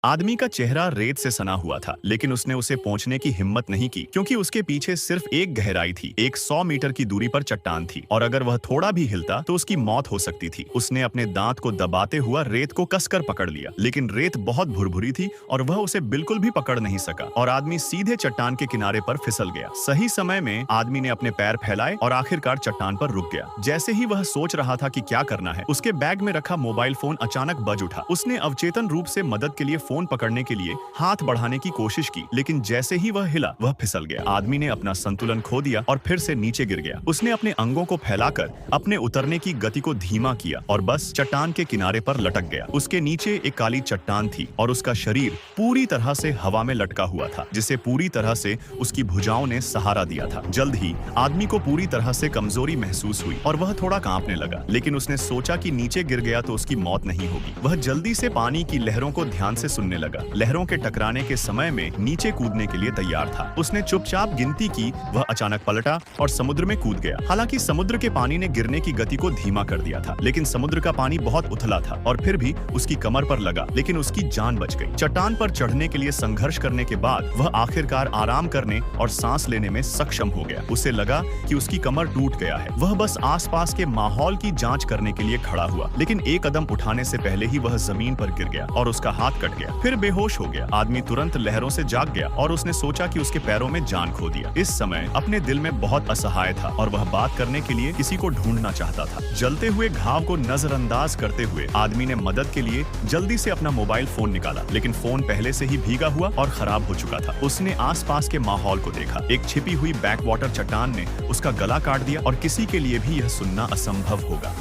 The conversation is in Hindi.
आदमी का चेहरा रेत से सना हुआ था, लेकिन उसने उसे पहुंचने की हिम्मत नहीं की क्योंकि उसके पीछे सिर्फ एक गहराई थी। एक 100 मीटर की दूरी पर चट्टान थी और अगर वह थोड़ा भी हिलता तो उसकी मौत हो सकती थी। उसने अपने दांत को दबाते हुआ रेत को कसकर पकड़ लिया, लेकिन रेत बहुत भुरभुरी थी और वह उसे बिल्कुल भी पकड़ नहीं सका और आदमी सीधे चट्टान के किनारे पर फिसल गया। सही समय में आदमी ने अपने पैर फैलाए और आखिरकार चट्टान पर रुक गया। जैसे ही वह सोच रहा था कि क्या करना है, उसके बैग में रखा मोबाइल फोन अचानक बज उठा। उसने अवचेतन रूप से मदद के लिए फोन पकड़ने के लिए हाथ बढ़ाने की कोशिश की, लेकिन जैसे ही वह हिला वह फिसल गया। आदमी ने अपना संतुलन खो दिया और फिर से नीचे गिर गया। उसने अपने अंगों को फैलाकर अपने उतरने की गति को धीमा किया और बस चट्टान के किनारे पर लटक गया। उसके नीचे एक काली चट्टान थी और उसका शरीर पूरी तरह से हवा में लटका हुआ था, जिसे पूरी तरह से उसकी भुजाओं ने सहारा दिया था। जल्द ही आदमी को पूरी तरह से कमजोरी महसूस हुई और वह थोड़ा कांपने लगा, लेकिन उसने सोचा कि नीचे गिर गया तो उसकी मौत नहीं होगी। वह जल्दी से पानी की लहरों को ध्यान से सुनने लगा। लहरों के टकराने के समय में नीचे कूदने के लिए तैयार था। उसने चुपचाप गिनती की। वह अचानक पलटा और समुद्र में कूद गया। हालांकि समुद्र के पानी ने गिरने की गति को धीमा कर दिया था, लेकिन समुद्र का पानी बहुत उथला था और फिर भी उसकी कमर पर लगा, लेकिन उसकी जान बच गई। चट्टान पर चढ़ने के लिए संघर्ष करने के बाद वह आखिरकार आराम करने और सांस लेने में सक्षम हो गया। उसे लगा कि उसकी कमर टूट गया है। वह बस आसपास के माहौल की जांच करने के लिए खड़ा हुआ, लेकिन एक कदम उठाने से पहले ही वह जमीन पर गिर गया और उसका हाथ कट गया। फिर बेहोश हो गया। आदमी तुरंत लहरों से जाग गया और उसने सोचा कि उसके पैरों में जान खो दिया। इस समय अपने दिल में बहुत असहाय था और वह बात करने के लिए किसी को ढूंढना चाहता था। जलते हुए घाव को नजरअंदाज करते हुए आदमी ने मदद के लिए जल्दी से अपना मोबाइल फोन निकाला, लेकिन फोन पहले से ही भीगा हुआ और खराब हो चुका था। उसने आसपास के माहौल को देखा। एक छिपी हुई बैकवाटर चट्टान ने उसका गला काट दिया और किसी के लिए भी यह सुनना असंभव होगा।